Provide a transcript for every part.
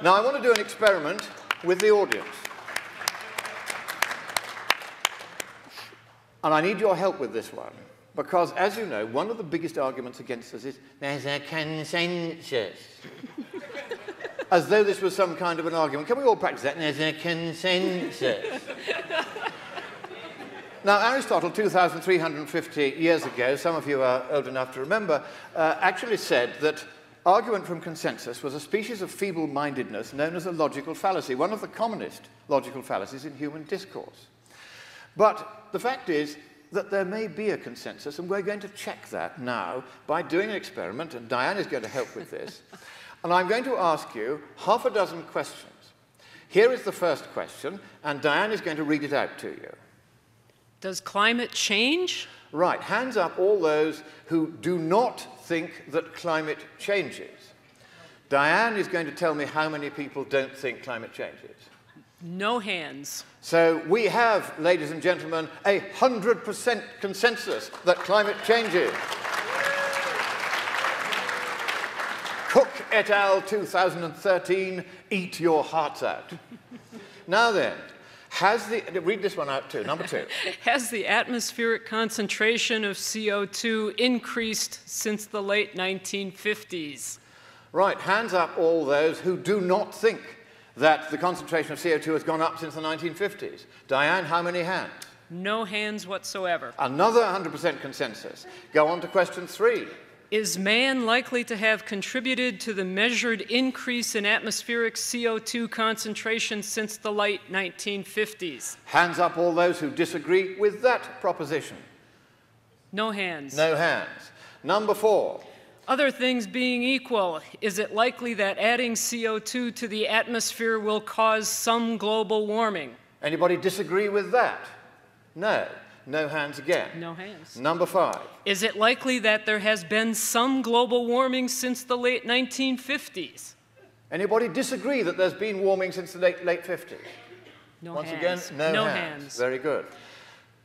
Now, I want to do an experiment with the audience. And I need your help with this one, because, as you know, one of the biggest arguments against us is, there's a consensus. As though this was some kind of an argument. Can we all practice that? There's a consensus. Now, Aristotle, 2,350 years ago, some of you are old enough to remember, actually said that argument from consensus was a species of feeble-mindedness known as a logical fallacy, one of the commonest logical fallacies in human discourse. But the fact is that there may be a consensus, and we're going to check that now by doing an experiment, and Diane is going to help with this. And I'm going to ask you half a dozen questions. Here is the first question, and Diane is going to read it out to you. Does climate change? Right. Hands up all those who do not think that climate changes. Diane is going to tell me how many people don't think climate changes. No hands. So we have, ladies and gentlemen, 100% consensus that climate changes. Cook et al. 2013, eat your hearts out. Now then, read this one out too, number 2. Has the atmospheric concentration of CO2 increased since the late 1950s? Right, hands up all those who do not think that the concentration of CO2 has gone up since the 1950s. Diane, how many hands? No hands whatsoever. Another 100% consensus. Go on to question 3. Is man likely to have contributed to the measured increase in atmospheric CO2 concentration since the late 1950s? Hands up all those who disagree with that proposition. No hands. No hands. Number 4. Other things being equal, is it likely that adding CO2 to the atmosphere will cause some global warming? Anybody disagree with that? No. No hands again. No hands. Number 5. Is it likely that there has been some global warming since the late 1950s? Anybody disagree that there's been warming since the late 50s? No Once hands. again, no hands. hands. Very good.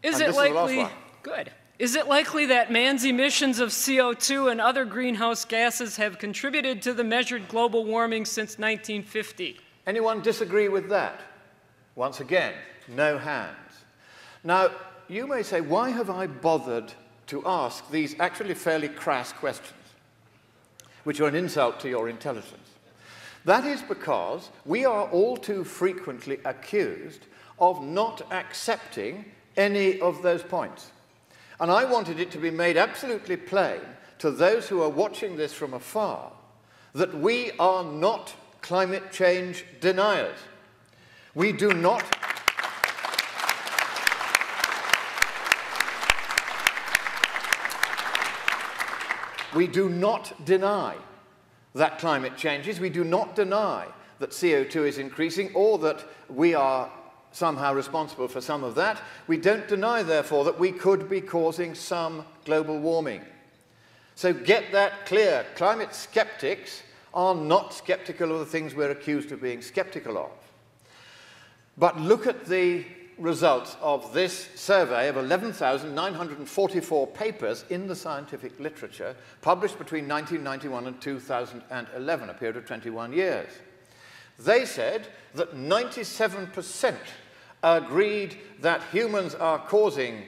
Is And it this is the likely? last one. Good. Is it likely that man's emissions of CO2 and other greenhouse gases have contributed to the measured global warming since 1950? Anyone disagree with that? Once again, no hands. Now, you may say, why have I bothered to ask these actually fairly crass questions, which are an insult to your intelligence? That is because we are all too frequently accused of not accepting any of those points. And I wanted it to be made absolutely plain to those who are watching this from afar that we are not climate change deniers. We do not... We do not deny that climate changes. We do not deny that CO2 is increasing or that we are somehow responsible for some of that. We don't deny, therefore, that we could be causing some global warming. So get that clear. Climate skeptics are not skeptical of the things we're accused of being skeptical of. But look at the results of this survey of 11,944 papers in the scientific literature published between 1991 and 2011, a period of 21 years. They said that 97% agreed that humans are causing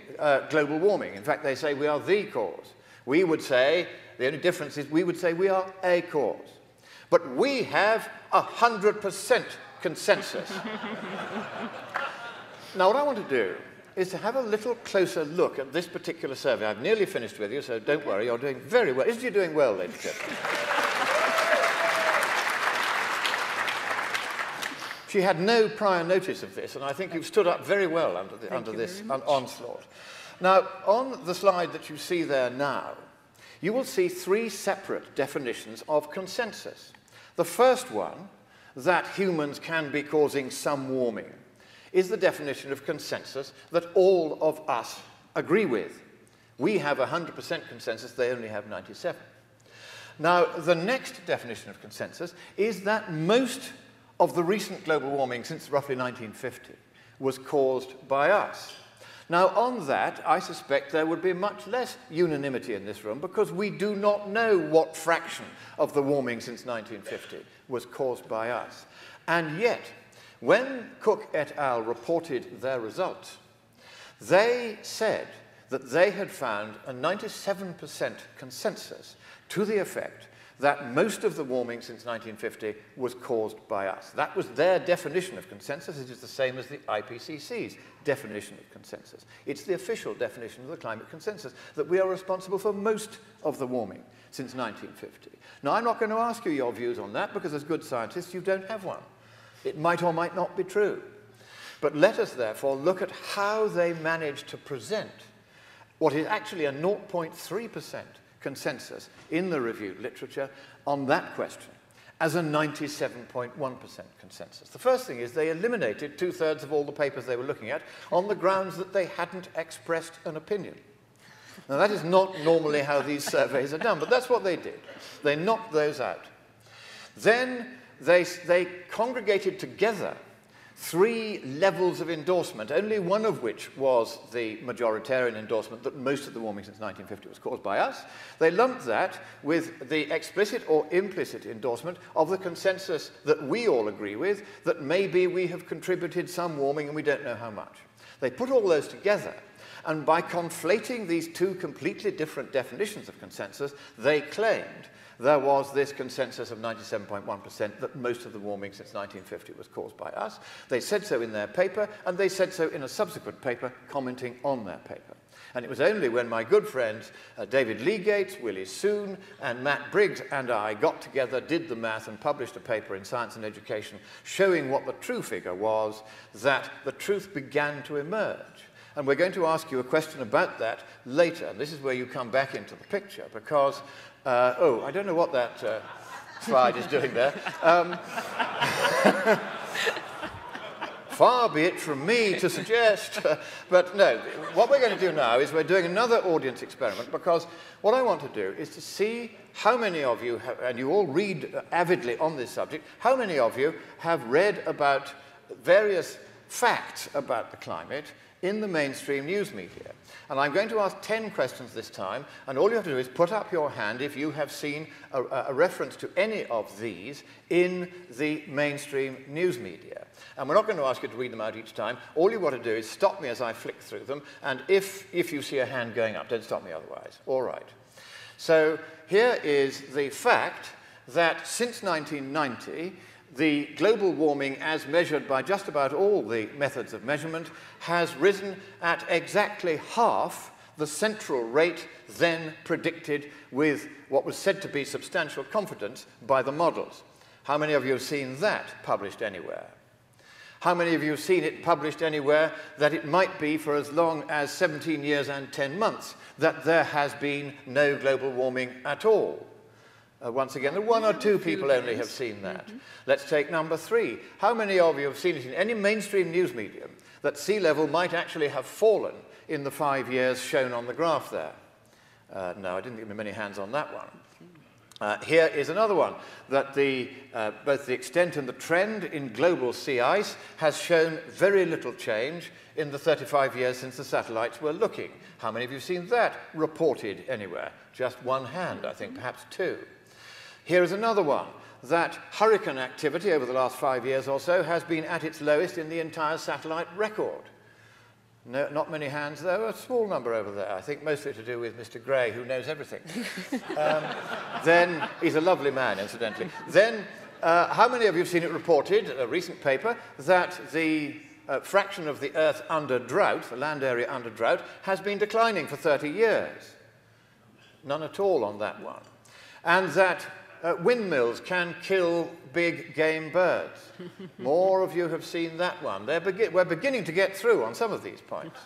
global warming. In fact, they say we are the cause. We would say, the only difference is we would say we are a cause. But we have 100% consensus. Now, what I want to do is to have a little closer look at this particular survey. I've nearly finished with you, so don't worry, you're doing very well. Isn't you doing well, ladies and gentlemen? She had no prior notice of this, and I think you've stood up very well under this onslaught. Now, on the slide that you see there now, you will see 3 separate definitions of consensus. The first one, that humans can be causing some warming, is the definition of consensus that all of us agree with. We have 100% consensus, they only have 97%. Now, the next definition of consensus is that most of the recent global warming since roughly 1950 was caused by us. Now, on that, I suspect there would be much less unanimity in this room because we do not know what fraction of the warming since 1950 was caused by us. And yet, when Cook et al. Reported their results, they said that they had found a 97% consensus to the effect that most of the warming since 1950 was caused by us. That was their definition of consensus. It is the same as the IPCC's definition of consensus. It's the official definition of the climate consensus, that we are responsible for most of the warming since 1950. Now, I'm not going to ask you your views on that, because as good scientists, you don't have one. It might or might not be true. But let us, therefore, look at how they managed to present what is actually a 0.3% consensus in the reviewed literature on that question as a 97.1% consensus. The first thing is they eliminated 2/3 of all the papers they were looking at on the grounds that they hadn't expressed an opinion. Now, that is not normally how these surveys are done, but that's what they did. They knocked those out. Then they congregated together 3 levels of endorsement, only one of which was the majoritarian endorsement that most of the warming since 1950 was caused by us. They lumped that with the explicit or implicit endorsement of the consensus that we all agree with, that maybe we have contributed some warming and we don't know how much. They put all those together, and by conflating these 2 completely different definitions of consensus, they claimed there was this consensus of 97.1% that most of the warming since 1950 was caused by us. They said so in their paper, and they said so in a subsequent paper commenting on their paper. And it was only when my good friends David Leagates, Willie Soon, and Matt Briggs and I got together, did the math, and published a paper in Science and Education showing what the true figure was, that the truth began to emerge. And we're going to ask you a question about that later. And this is where you come back into the picture, because I don't know what that slide is doing there. Far be it from me to suggest, but no, what we're going to do now is we're doing another audience experiment, because what I want to do is to see how many of you have, and you all read avidly on this subject, how many of you have read about various facts about the climate in the mainstream news media. And I'm going to ask 10 questions this time, and all you have to do is put up your hand if you have seen a reference to any of these in the mainstream news media. And we're not going to ask you to read them out each time. All you've got to do is stop me as I flick through them, and if you see a hand going up, don't stop me otherwise. All right. So here is the fact that since 1990, the global warming, as measured by just about all the methods of measurement, has risen at exactly half the central rate then predicted with what was said to be substantial confidence by the models. How many of you have seen that published anywhere? How many of you have seen it published anywhere that it might be for as long as 17 years and 10 months that there has been no global warming at all? Once again, 1 or 2 people only have seen that. Let's take number 3. How many of you have seen it in any mainstream news medium that sea level might actually have fallen in the 5 years shown on the graph there? No, I didn't give me many hands on that one. Here is another one, that both the extent and the trend in global sea ice has shown very little change in the 35 years since the satellites were looking. How many of you have seen that reported anywhere? Just 1 hand, I think, perhaps 2. Here is another one, that hurricane activity over the last 5 years or so has been at its lowest in the entire satellite record. No, not many hands, though. A small number over there. I think mostly to do with Mr. Gray, who knows everything. Then, he's a lovely man, incidentally. Then, how many of you have seen it reported, a recent paper, that the fraction of the Earth under drought, the land area under drought, has been declining for 30 years? None at all on that one. And that windmills can kill big game birds. More of you have seen that one. We're beginning to get through on some of these points.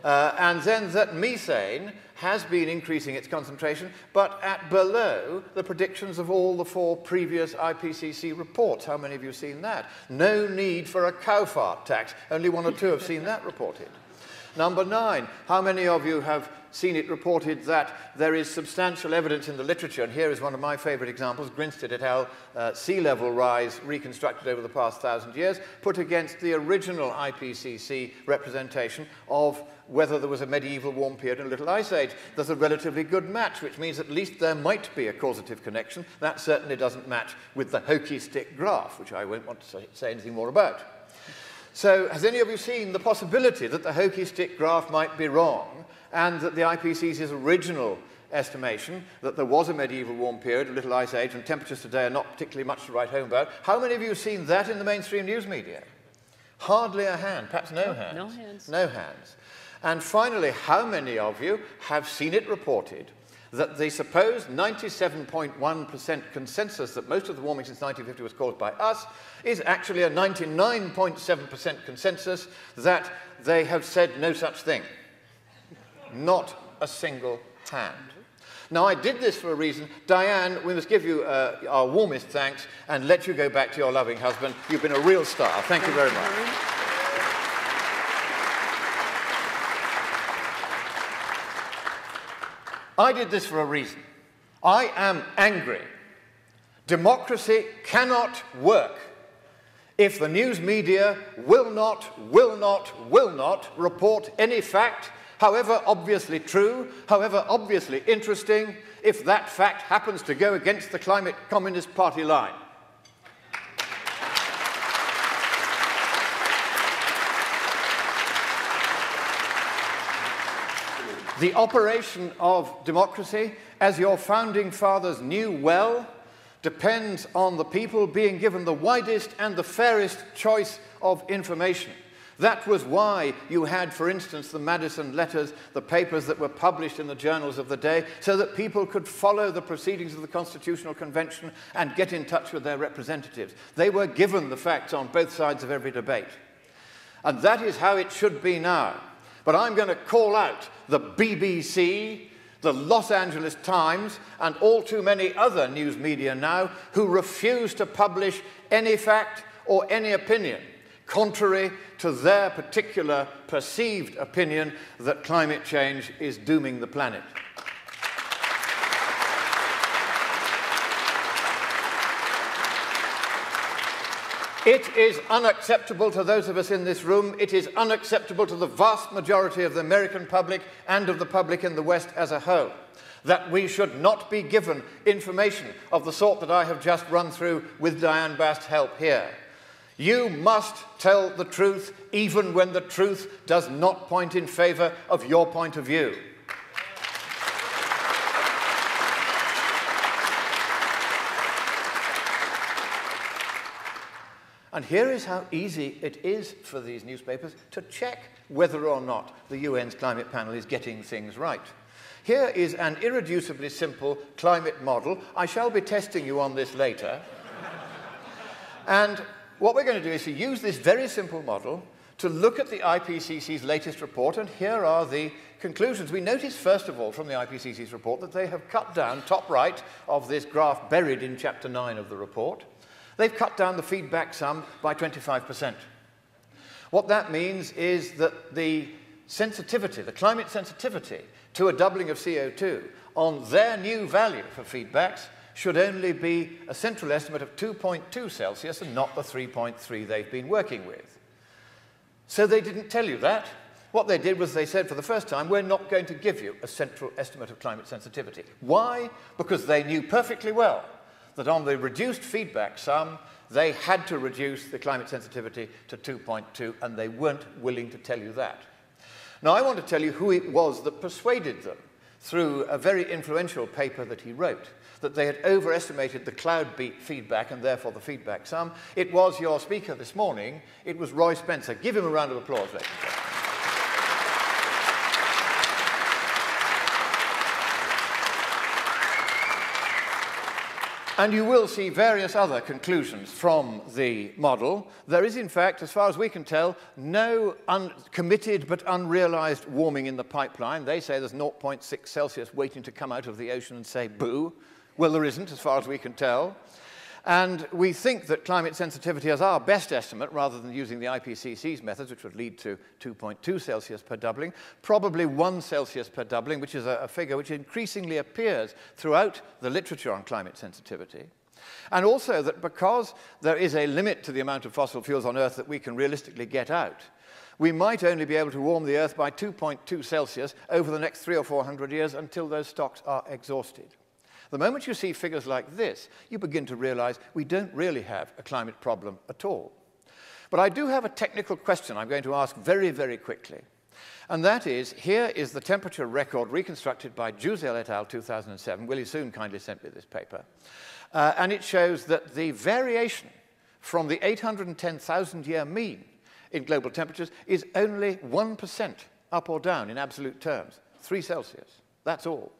And then that methane has been increasing its concentration, but at below the predictions of all the 4 previous IPCC reports. How many of you have seen that? No need for a cow fart tax. Only 1 or 2 have seen that reported. Number 9, how many of you have seen it reported that there is substantial evidence in the literature, and here is one of my favorite examples, Grinstead et al., sea level rise reconstructed over the past 1,000 years, put against the original IPCC representation of whether there was a medieval warm period and a little ice age. There's a relatively good match, which means at least there might be a causative connection. That certainly doesn't match with the hockey stick graph, which I won't want to say anything more about. So has any of you seen the possibility that the hockey stick graph might be wrong and that the IPCC's original estimation that there was a medieval warm period, a little ice age, and temperatures today are not particularly much to write home about? How many of you have seen that in the mainstream news media? Hardly a hand, perhaps no hands. No hands. No hands. And finally, how many of you have seen it reported that the supposed 97.1% consensus that most of the warming since 1950 was caused by us is actually a 99.7% consensus that they have said no such thing? Not a single hand. Now, I did this for a reason. Diane, we must give you our warmest thanks and let you go back to your loving husband. You've been a real star. Thank you very much. I did this for a reason. I am angry. Democracy cannot work if the news media will not report any fact, however obviously true, however obviously interesting, if that fact happens to go against the Climate Communist Party line. The operation of democracy, as your founding fathers knew well, depends on the people being given the widest and the fairest choice of information. That was why you had, for instance, the Madison letters, the papers that were published in the journals of the day, so that people could follow the proceedings of the Constitutional Convention and get in touch with their representatives. They were given the facts on both sides of every debate. And that is how it should be now. But I'm going to call out the BBC, the Los Angeles Times, and all too many other news media now who refuse to publish any fact or any opinion contrary to their particular perceived opinion that climate change is dooming the planet. It is unacceptable to those of us in this room. It is unacceptable to the vast majority of the American public and of the public in the West as a whole that we should not be given information of the sort that I have just run through with Diane Bast's help here. You must tell the truth even when the truth does not point in favor of your point of view. And here is how easy it is for these newspapers to check whether or not the UN's climate panel is getting things right. Here is an irreducibly simple climate model. I shall be testing you on this later. And what we're going to do is to use this very simple model to look at the IPCC's latest report, and here are the conclusions. We notice, first of all, from the IPCC's report that they have cut down, top right of this graph buried in Chapter 9 of the report, they've cut down the feedback sum by 25%. What that means is that the sensitivity, the climate sensitivity to a doubling of CO2 on their new value for feedbacks should only be a central estimate of 2.2 Celsius and not the 3.3 they've been working with. So they didn't tell you that. What they did was they said for the first time, we're not going to give you a central estimate of climate sensitivity. Why? Because they knew perfectly well that on the reduced feedback sum, they had to reduce the climate sensitivity to 2.2, and they weren't willing to tell you that. Now, I want to tell you who it was that persuaded them through a very influential paper that he wrote, that they had overestimated the cloud beat feedback and therefore the feedback sum. It was your speaker this morning. It was Roy Spencer. Give him a round of applause, ladies and gentlemen. And you will see various other conclusions from the model. There is, in fact, as far as we can tell, no committed but unrealized warming in the pipeline. They say there's 0.6 Celsius waiting to come out of the ocean and say, boo. Well, there isn't, as far as we can tell. And we think that climate sensitivity as our best estimate, rather than using the IPCC's methods, which would lead to 2.2 Celsius per doubling, probably 1 Celsius per doubling, which is a figure which increasingly appears throughout the literature on climate sensitivity. And also that because there is a limit to the amount of fossil fuels on Earth that we can realistically get out, we might only be able to warm the Earth by 2.2 Celsius over the next 300 or 400 years until those stocks are exhausted. The moment you see figures like this, you begin to realize we don't really have a climate problem at all. But I do have a technical question I'm going to ask very, very quickly. And that is, here is the temperature record reconstructed by Juzel et al. 2007. Willie Soon kindly sent me this paper. And it shows that the variation from the 810,000-year mean in global temperatures is only 1% up or down in absolute terms, 3 Celsius. That's all.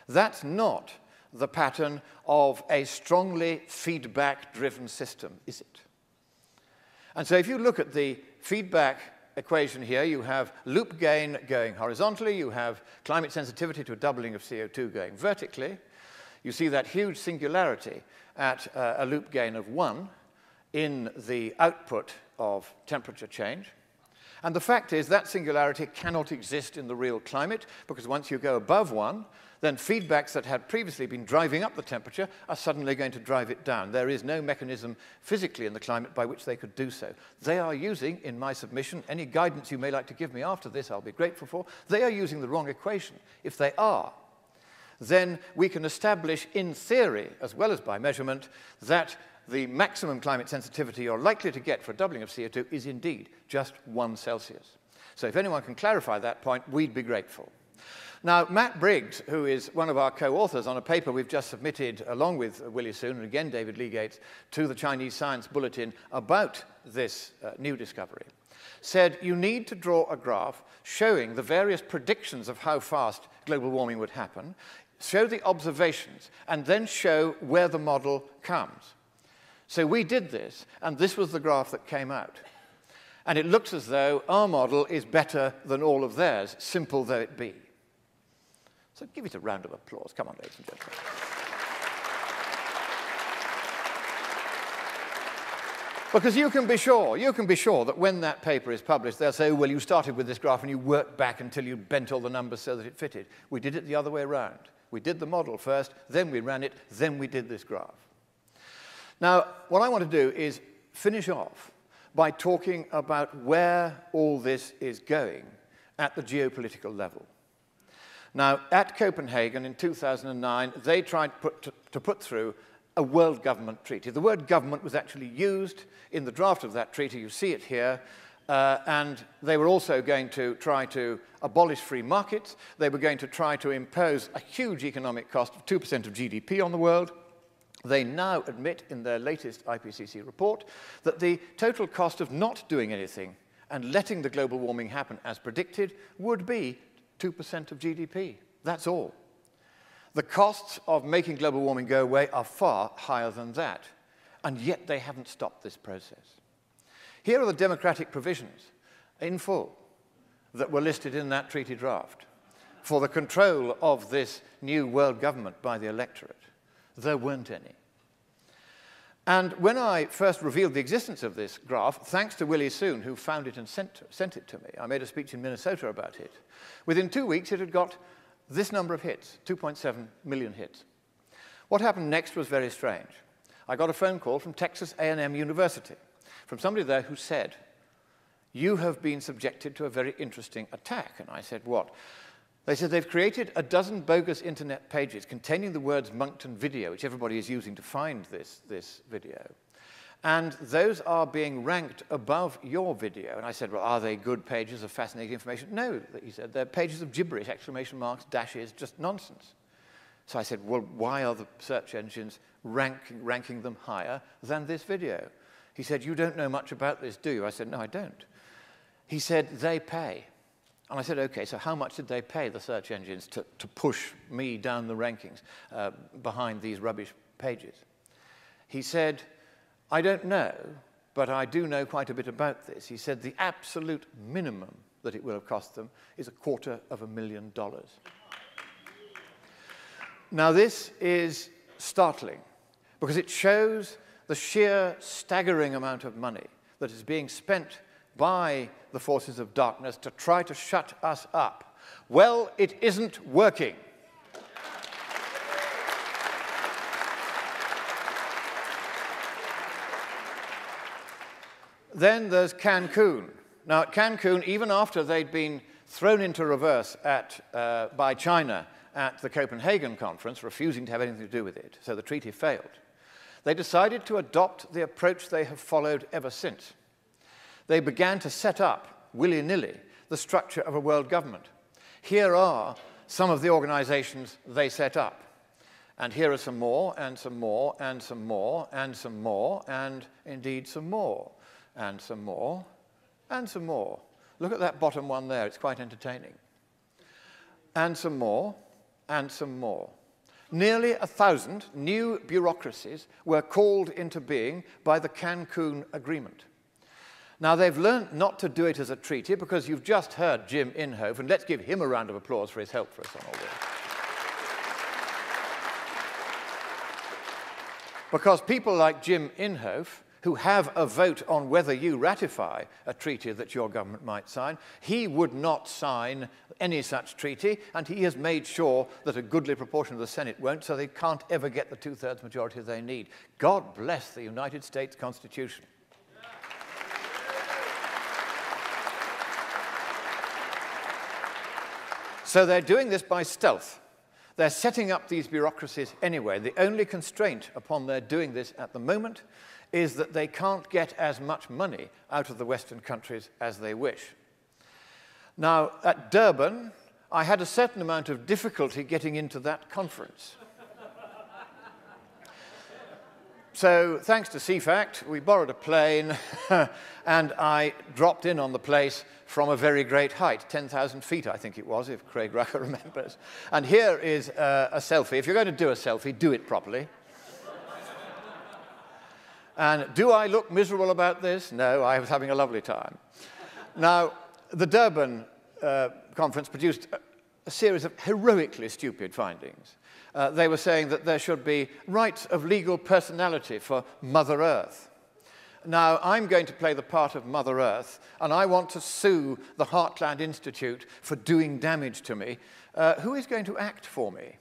That's not the pattern of a strongly feedback-driven system, is it? And so if you look at the feedback equation here, you have loop gain going horizontally, you have climate sensitivity to a doubling of CO2 going vertically. You see that huge singularity at a loop gain of 1 in the output of temperature change. And the fact is that singularity cannot exist in the real climate, because once you go above 1, then feedbacks that had previously been driving up the temperature are suddenly going to drive it down. There is no mechanism physically in the climate by which they could do so. They are using, in my submission, any guidance you may like to give me after this, I'll be grateful for, they are using the wrong equation. If they are, then we can establish in theory, as well as by measurement, that the maximum climate sensitivity you're likely to get for a doubling of CO2 is indeed just 1 Celsius. So if anyone can clarify that point, we'd be grateful. Now, Matt Briggs, who is one of our co-authors on a paper we've just submitted, along with Willie Soon and again David Lee Gates, to the Chinese Science Bulletin about this new discovery, said you need to draw a graph showing the various predictions of how fast global warming would happen, show the observations, and then show where the model comes. So we did this, and this was the graph that came out. And it looks as though our model is better than all of theirs, simple though it be. So give it a round of applause. Come on, ladies and gentlemen. Because you can be sure that when that paper is published, they'll say, well, you started with this graph and you worked back until you bent all the numbers so that it fitted. We did it the other way around. We did the model first, then we ran it, then we did this graph. Now, what I want to do is finish off by talking about where all this is going at the geopolitical level. Now, at Copenhagen in 2009, they tried to put through a world government treaty. The word government was actually used in the draft of that treaty. You see it here. And they were also going to try to abolish free markets. They were going to try to impose a huge economic cost of 2% of GDP on the world. They now admit in their latest IPCC report that the total cost of not doing anything and letting the global warming happen as predicted would be 2% of GDP. That's all. The costs of making global warming go away are far higher than that, and yet they haven't stopped this process. Here are the democratic provisions in full that were listed in that treaty draft for the control of this new world government by the electorate. There weren't any. And when I first revealed the existence of this graph, thanks to Willie Soon, who found it and sent it to me, I made a speech in Minnesota about it. Within 2 weeks, it had got this number of hits, 2.7 million hits. What happened next was very strange. I got a phone call from Texas A&M University, from somebody there who said, you have been subjected to a very interesting attack. And I said, what? They said they've created a dozen bogus internet pages containing the words Monckton video, which everybody is using to find this video. And those are being ranked above your video. And I said, well, are they good pages of fascinating information? No, he said, they're pages of gibberish, exclamation marks, dashes, just nonsense. So I said, well, why are the search engines ranking them higher than this video? He said, you don't know much about this, do you? I said, no, I don't. He said, they pay. And I said, OK, so how much did they pay the search engines to push me down the rankings behind these rubbish pages? He said, I don't know, but I do know quite a bit about this. He said the absolute minimum that it will have cost them is $250,000. Now, this is startling, because it shows the sheer staggering amount of money that is being spent by the forces of darkness to try to shut us up. Well, it isn't working. Then there's Cancun. Now, at Cancun, even after they'd been thrown into reverse by China at the Copenhagen conference, refusing to have anything to do with it, so the treaty failed, they decided to adopt the approach they have followed ever since. They began to set up, willy-nilly, the structure of a world government. Here are some of the organizations they set up. And here are some more, and some more, and some more, and some more, and indeed some more, and some more, and some more. Look at that bottom one there, it's quite entertaining. And some more, and some more. Nearly 1,000 new bureaucracies were called into being by the Cancun Agreement. Now, they've learned not to do it as a treaty because you've just heard Jim Inhofe, and let's give him a round of applause for his help for us on all this. Because people like Jim Inhofe, who have a vote on whether you ratify a treaty that your government might sign, he would not sign any such treaty, and he has made sure that a goodly proportion of the Senate won't, so they can't ever get the two-thirds majority they need. God bless the United States Constitution. So they're doing this by stealth. They're setting up these bureaucracies anyway. The only constraint upon their doing this at the moment is that they can't get as much money out of the Western countries as they wish. Now, at Durban, I had a certain amount of difficulty getting into that conference. So, thanks to CFACT, we borrowed a plane, and I dropped in on the place from a very great height, 10,000 feet, I think it was, if Craig Rucker remembers. And here is a selfie. If you're going to do a selfie, do it properly. And do I look miserable about this? No, I was having a lovely time. Now, the Durban conference produced a series of heroically stupid findings. They were saying that there should be rights of legal personality for Mother Earth. Now, I'm going to play the part of Mother Earth, and I want to sue the Heartland Institute for doing damage to me. Who is going to act for me?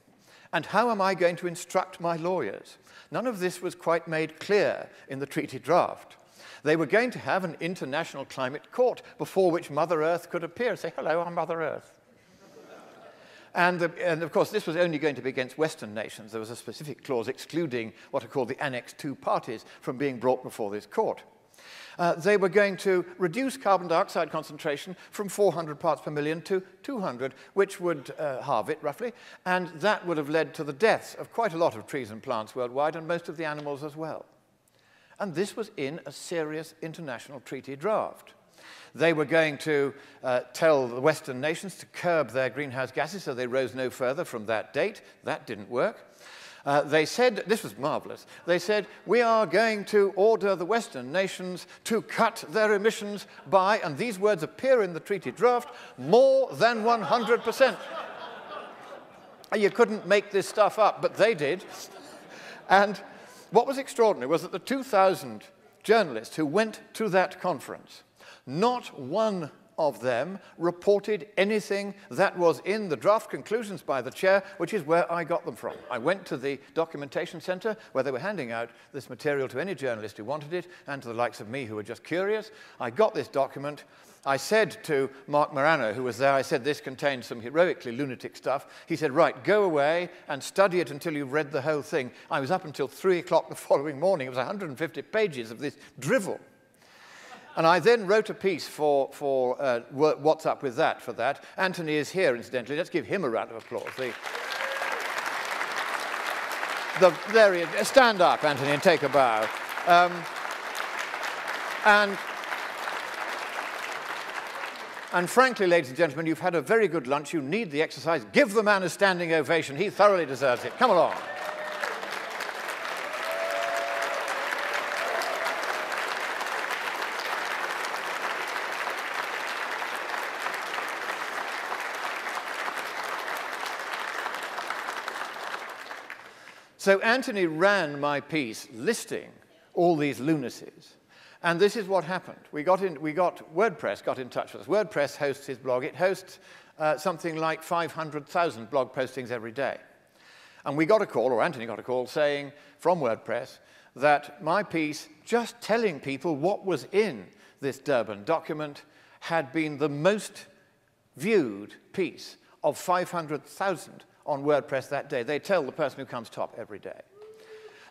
And how am I going to instruct my lawyers? None of this was quite made clear in the treaty draft. They were going to have an international climate court before which Mother Earth could appear and say, hello, I'm Mother Earth. And of course, this was only going to be against Western nations. There was a specific clause excluding what are called the Annex II parties from being brought before this court. They were going to reduce carbon dioxide concentration from 400 parts per million to 200, which would halve it, roughly, and that would have led to the deaths of quite a lot of trees and plants worldwide, and most of the animals as well. And this was in a serious international treaty draft. They were going to tell the Western nations to curb their greenhouse gases so they rose no further from that date. That didn't work. They said, this was marvelous, they said, we are going to order the Western nations to cut their emissions by, and these words appear in the treaty draft, more than 100%. You couldn't make this stuff up, but they did. And what was extraordinary was that the 2,000 journalists who went to that conference, not one of them reported anything that was in the draft conclusions by the chair, which is where I got them from. I went to the documentation center where they were handing out this material to any journalist who wanted it, and to the likes of me who were just curious. I got this document. I said to Mark Morano, who was there, I said, this contains some heroically lunatic stuff. He said, right, go away and study it until you've read the whole thing. I was up until 3 o'clock the following morning. It was 150 pages of this drivel. And I then wrote a piece for What's Up With That for that. Anthony is here, incidentally. Let's give him a round of applause. There he is. Stand up, Anthony, and take a bow. And frankly, ladies and gentlemen, you've had a very good lunch. You need the exercise. Give the man a standing ovation. He thoroughly deserves it. Come along. So Anthony ran my piece listing all these lunacies. And this is what happened. WordPress got in touch with us. WordPress hosts his blog. It hosts something like 500,000 blog postings every day. And we got a call, or Anthony got a call, saying from WordPress that my piece, just telling people what was in this Durban document, had been the most viewed piece of 500,000 on WordPress that day. They tell the person who comes top every day.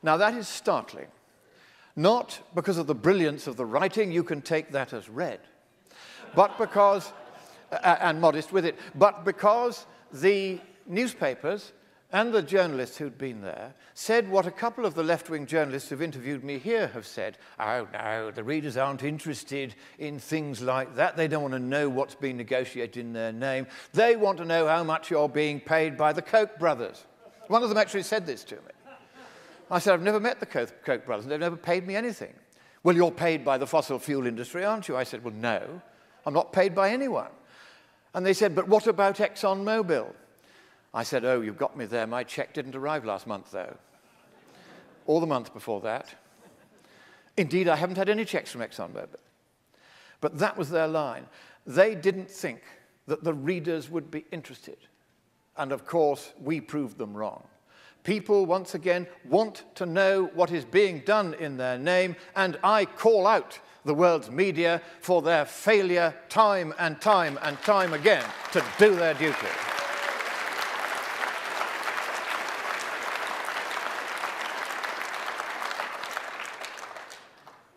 Now, that is startling. Not because of the brilliance of the writing, you can take that as read, but because, and modest with it, but because the newspapers and the journalists who'd been there said what a couple of the left-wing journalists who've interviewed me here have said. Oh, no, the readers aren't interested in things like that. They don't want to know what's being negotiated in their name. They want to know how much you're being paid by the Koch brothers. One of them actually said this to me. I said, I've never met the Koch brothers, and they've never paid me anything. Well, you're paid by the fossil fuel industry, aren't you? I said, well, no, I'm not paid by anyone. And they said, but what about ExxonMobil? I said, oh, you've got me there. My check didn't arrive last month, though, or the month before that. Indeed, I haven't had any checks from ExxonMobil. But that was their line. They didn't think that the readers would be interested. And, of course, we proved them wrong. People, once again, want to know what is being done in their name, and I call out the world's media for their failure time and time and time again to do their duty.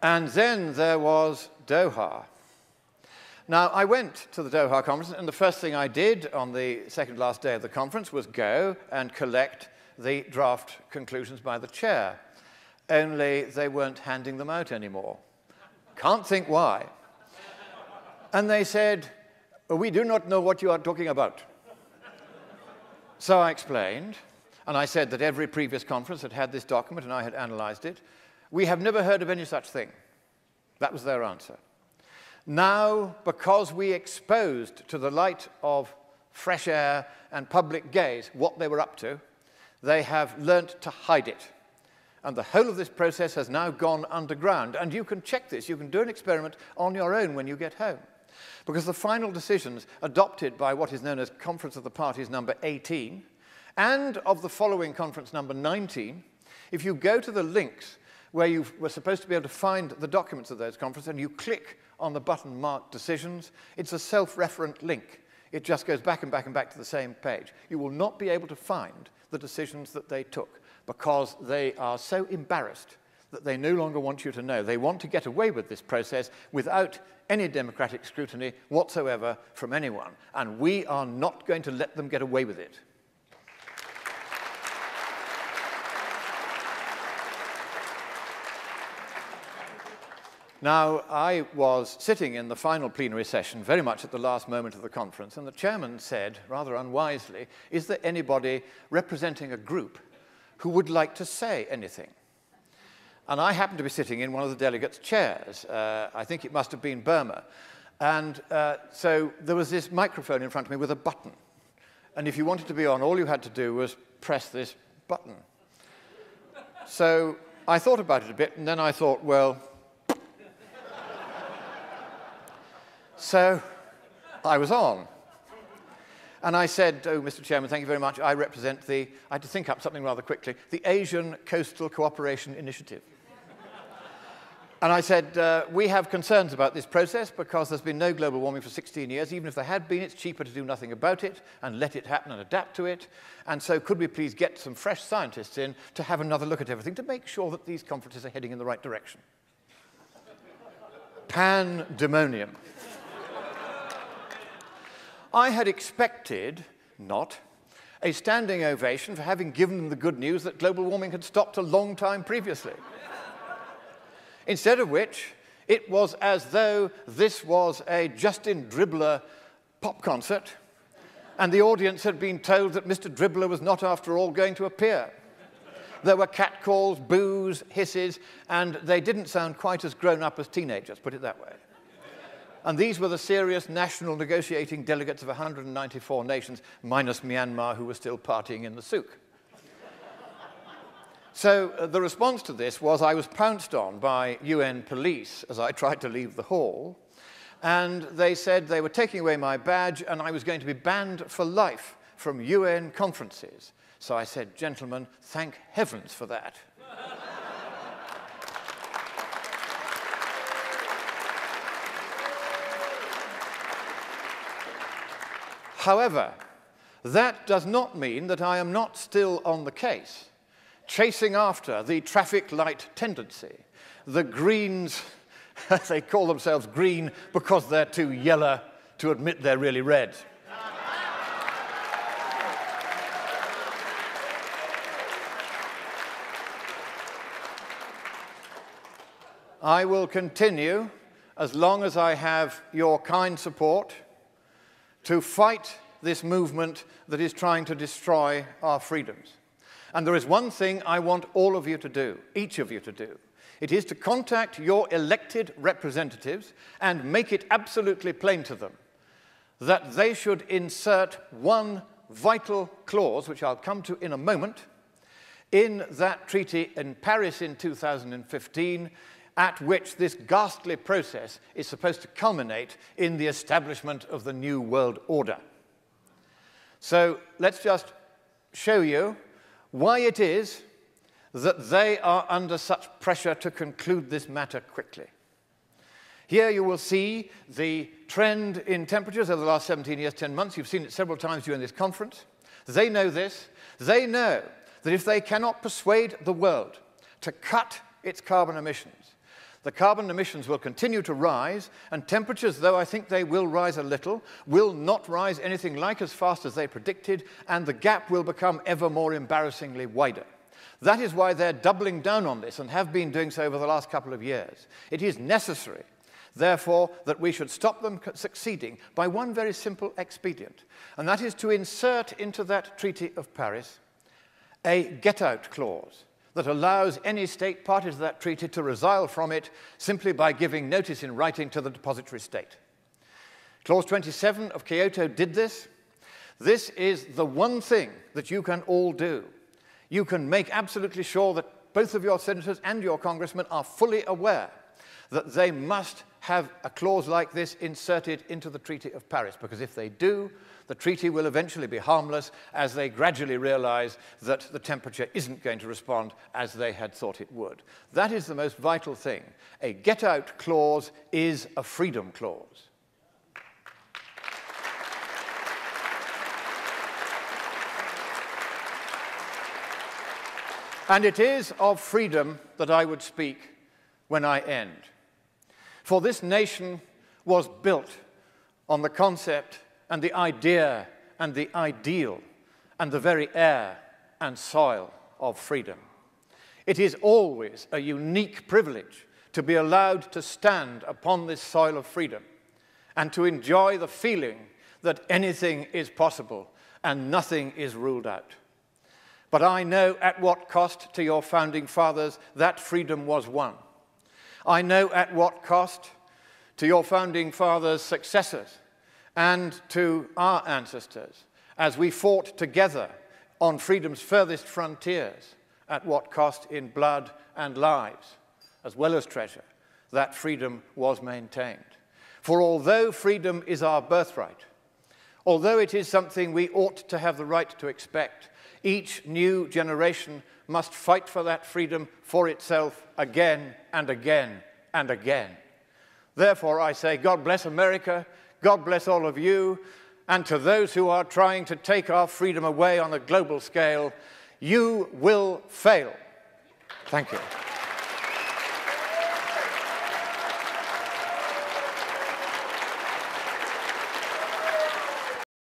And then there was Doha. Now, I went to the Doha conference, and the first thing I did on the second last day of the conference was go and collect the draft conclusions by the chair. Only they weren't handing them out anymore. Can't think why. And they said, we do not know what you are talking about. So I explained, and I said that every previous conference had had this document and I had analyzed it. We have never heard of any such thing. That was their answer. Now, because we exposed to the light of fresh air and public gaze what they were up to, they have learnt to hide it. And the whole of this process has now gone underground. And you can check this. You can do an experiment on your own when you get home. Because the final decisions adopted by what is known as Conference of the Parties number 18 and of the following conference number 19, if you go to the links where you were supposed to be able to find the documents of those conferences and you click on the button marked decisions, it's a self-referent link. It just goes back and back and back to the same page. You will not be able to find the decisions that they took because they are so embarrassed that they no longer want you to know. They want to get away with this process without any democratic scrutiny whatsoever from anyone. And we are not going to let them get away with it. Now, I was sitting in the final plenary session very much at the last moment of the conference, and the chairman said, rather unwisely, is there anybody representing a group who would like to say anything? And I happened to be sitting in one of the delegates' chairs. I think it must have been Burma. And so there was this microphone in front of me with a button. And if you wanted to be on, all you had to do was press this button. So I thought about it a bit, and then I thought, well, so I was on. And I said, oh, Mr. Chairman, thank you very much. I represent I had to think up something rather quickly, the Asian Coastal Cooperation Initiative. And I said, we have concerns about this process because there's been no global warming for 16 years. Even if there had been, it's cheaper to do nothing about it and let it happen and adapt to it. And so could we please get some fresh scientists in to have another look at everything to make sure that these conferences are heading in the right direction? Pandemonium. I had expected, not, a standing ovation for having given them the good news that global warming had stopped a long time previously. Instead of which, it was as though this was a Justin Dribbler pop concert, and the audience had been told that Mr. Dribbler was not, after all, going to appear. There were catcalls, boos, hisses, and they didn't sound quite as grown up as teenagers, put it that way. And these were the serious national negotiating delegates of 194 nations, minus Myanmar, who were still partying in the souk. So the response to this was I was pounced on by UN police as I tried to leave the hall, and they said they were taking away my badge and I was going to be banned for life from UN conferences. So I said, gentlemen, thank heavens for that. However, that does not mean that I am not still on the case, chasing after the traffic light tendency. The Greens, they call themselves green because they're too yellow to admit they're really red. I will continue, as long as I have your kind support, to fight this movement that is trying to destroy our freedoms. And there is one thing I want all of you to do, each of you to do. It is to contact your elected representatives and make it absolutely plain to them that they should insert one vital clause, which I'll come to in a moment, in that treaty in Paris in 2015, at which this ghastly process is supposed to culminate in the establishment of the new world order. So let's just show you why it is that they are under such pressure to conclude this matter quickly. Here you will see the trend in temperatures over the last 17 years, 10 months. You've seen it several times during this conference. They know this. They know that if they cannot persuade the world to cut its carbon emissions, the carbon emissions will continue to rise, and temperatures, though I think they will rise a little, will not rise anything like as fast as they predicted, and the gap will become ever more embarrassingly wider. That is why they're doubling down on this and have been doing so over the last couple of years. It is necessary, therefore, that we should stop them succeeding by one very simple expedient, and that is to insert into that Treaty of Paris a get-out clause that allows any state party to that treaty to resile from it simply by giving notice in writing to the depository state. Clause 27 of Kyoto did this. This is the one thing that you can all do. You can make absolutely sure that both of your senators and your congressmen are fully aware that they must have a clause like this inserted into the Treaty of Paris, because if they do, the treaty will eventually be harmless as they gradually realize that the temperature isn't going to respond as they had thought it would. That is the most vital thing. A get-out clause is a freedom clause. And it is of freedom that I would speak when I end. For this nation was built on the concept and the idea and the ideal and the very air and soil of freedom. It is always a unique privilege to be allowed to stand upon this soil of freedom and to enjoy the feeling that anything is possible and nothing is ruled out. But I know at what cost to your founding fathers that freedom was won. I know at what cost to your founding fathers' successors and to our ancestors as we fought together on freedom's furthest frontiers, at what cost in blood and lives, as well as treasure, that freedom was maintained. For although freedom is our birthright, although it is something we ought to have the right to expect, each new generation must fight for that freedom for itself again and again and again. Therefore, I say, God bless America, God bless all of you, and to those who are trying to take our freedom away on a global scale, you will fail. Thank you.